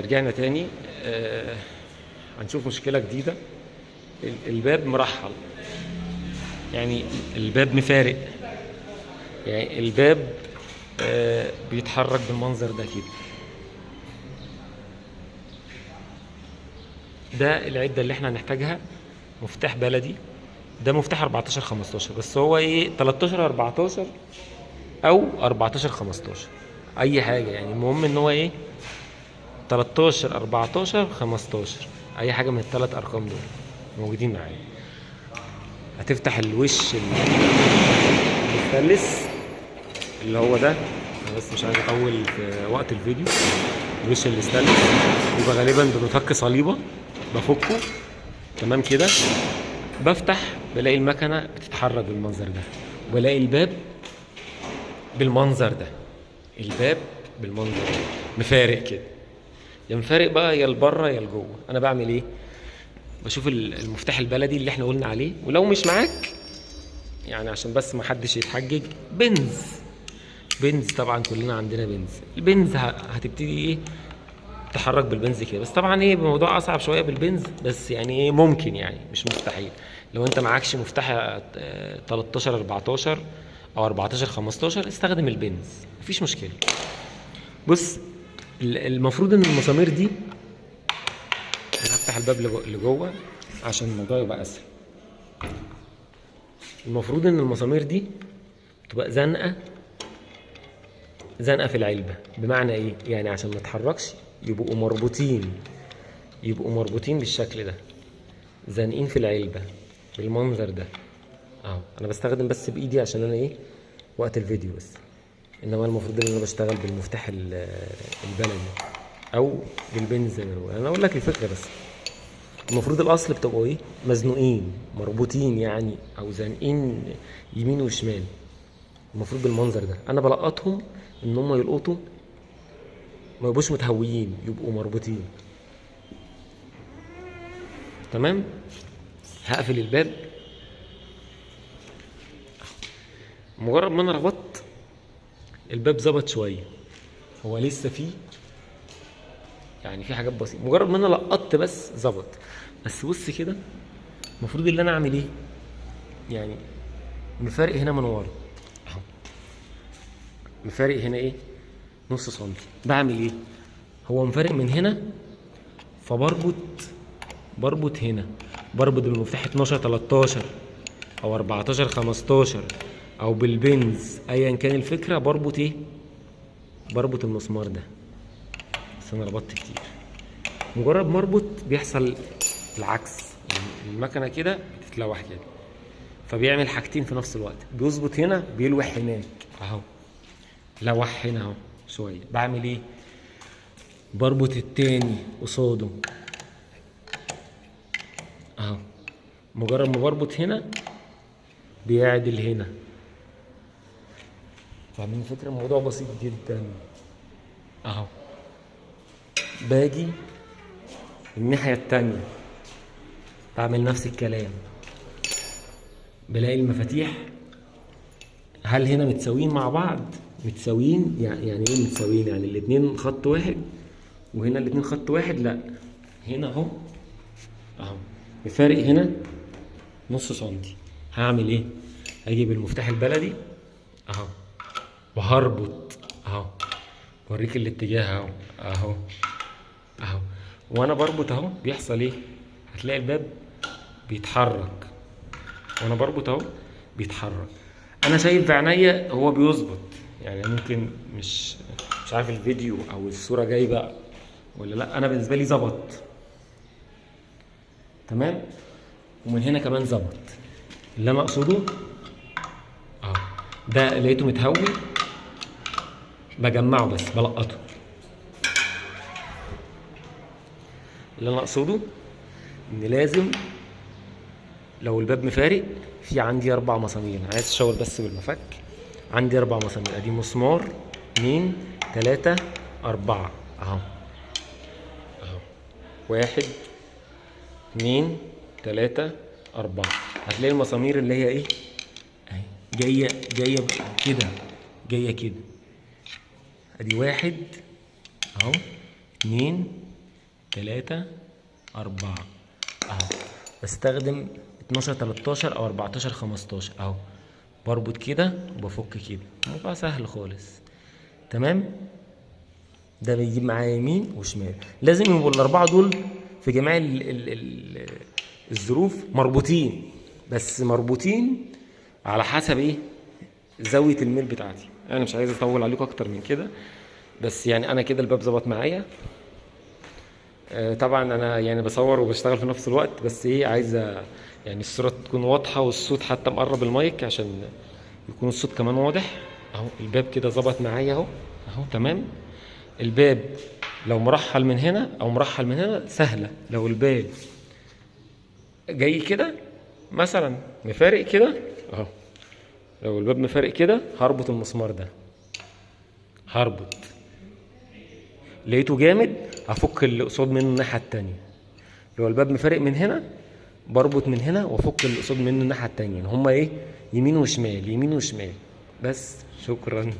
رجعنا تاني. هنشوف مشكلة جديدة. الباب مرحل، يعني الباب مفارق، يعني الباب بيتحرك بالمنظر ده كده. ده العدة اللي احنا هنحتاجها. مفتاح بلدي، ده مفتاح 14 15، بس هو ايه 13 14 او 14 15 اي حاجة، يعني المهم ان هو ايه 13 14 15 اي حاجة من الثلاث ارقام دول موجودين معايا. هتفتح الوش المثلث اللي هو ده. انا بس مش عايز اطول في وقت الفيديو. الوش المثلث يبقى غالبا بمفك صليبة، بفكه تمام كده، بفتح بلاقي المكنة بتتحرك بالمنظر ده، وبلاقي الباب بالمنظر ده. الباب بالمنظر ده مفارق كده، يا مفارق بقى يا لبره يا لجوه. انا بعمل ايه؟ بشوف المفتاح البلدي اللي احنا قلنا عليه، ولو مش معاك يعني عشان بس ما حدش يتحجج، بنز طبعا كلنا عندنا بنز. البنز هتبتدي ايه تحرك بالبنز كده، بس طبعا ايه الموضوع اصعب شويه بالبنز، بس يعني ايه ممكن، يعني مش مستحيل. لو انت معكش مفتاح 13 14 او 14 15 استخدم البنز، مفيش مشكله. بص، المفروض ان المسامير دي، انا هفتح الباب لجوه عشان الموضوع يبقى اسهل. المفروض ان المسامير دي تبقى زنقه في العلبه. بمعنى ايه؟ يعني عشان ما تتحركش يبقوا مربوطين بالشكل ده، زانقين في العلبه بالمنظر ده اهو. انا بستخدم بس بايدي عشان انا ايه وقت الفيديو بس، انما المفروض ان انا بشتغل بالمفتاح البلدي او بالبنز زي ما بقول. انا اقول لك الفكره بس. المفروض الاصل بتبقوا ايه مزنوقين مربوطين يعني، او زانقين يمين وشمال. المفروض بالمنظر ده. انا بلقطهم ان هم يلقطوا، ما يبقوش متهويين، يبقوا مربوطين. تمام. هقفل الباب. مجرد ما انا ربطت الباب ظبط شويه، هو لسه فيه يعني في حاجات بسيطه. مجرد ما انا لقطت بس ظبط. بس بص كده، المفروض ان انا اعمل ايه؟ يعني مفارق هنا من ورا اهو، مفارق هنا ايه نص سنتي. بعمل ايه؟ هو مفارق من هنا، بربط هنا، بربط بالمفتاح 12 13 او 14 15 او بالبنز ايا كان الفكره. بربط ايه؟ بربط المسمار ده. بس انا ربطت كتير. مجرد ما اربط بيحصل العكس، يعني المكنه كده بتتلوح كده، فبيعمل حاجتين في نفس الوقت. بيظبط هنا بيلوح هناك اهو، لوح هنا اهو شويه. بعمل ايه؟ بربط التاني قصاده اهو. مجرد ما بربط هنا بيعدل هنا. فاهمين الفكره؟ الموضوع بسيط جدا اهو. باجي الناحيه التانيه بعمل نفس الكلام. بلاقي المفاتيح هل هنا متساويين مع بعض؟ متساويين يعني ايه متساويين؟ يعني الاتنين خط واحد وهنا الاتنين خط واحد؟ لا، هنا اهو الفارق هنا نص سنتي. هعمل ايه؟ هجيب المفتاح البلدي اهو وهربط اهو. اوريك الاتجاه اهو اهو. وانا بربط اهو بيحصل ايه؟ هتلاقي الباب بيتحرك، وانا بربط اهو بيتحرك. انا شايف بعينيا هو بيظبط، يعني ممكن مش عارف الفيديو او الصوره جايبه ولا لا. انا بالنسبه لي ظبط تمام، ومن هنا كمان ظبط. اللي انا اقصده اهو، ده لقيته متهوي بجمعه بس بلقطه. اللي انا اقصده ان لازم لو الباب مفارق، في عندي 4 مسامير. عايز اشاور بس بالمفك. عندي 4 مسامير، ادي مسمار 2 3 4 اهو 1 2 3 4. هتلاقي المسامير اللي هي ايه اهي جايه كده، جايه كده. ادي 1 اهو 2 3 4 اهو. بستخدم 12 13 او 14 15 اهو. بربط كده وبفك كده، الموضوع سهل خالص. تمام. ده بيجيب معايا يمين وشمال. لازم يبقوا الاربعه دول في جميع الظروف مربوطين، بس مربوطين على حسب ايه زاويه الميل بتاعتي. انا مش عايز اطول عليكم اكتر من كده، بس يعني انا كده الباب ظبط معايا. طبعا انا يعني بصور وبشتغل في نفس الوقت، بس ايه عايزه يعني الصوره تكون واضحه والصوت حتى مقرب المايك عشان يكون الصوت كمان واضح. اهو الباب كده ظبط معايا اهو. اهو تمام. الباب لو مرحل من هنا او مرحل من هنا سهله. لو الباب جاي كده مثلا مفارق كده اهو، لو الباب مفارق كده هربط المسمار ده، هربط. لقيته جامد هفك اللي قصاد منه الناحيه التانيه. لو الباب مفارق من هنا بربط من هنا وافك اللي قصاد منه الناحيه التانيه. هما ايه؟ يمين وشمال يمين وشمال. بس شكرا.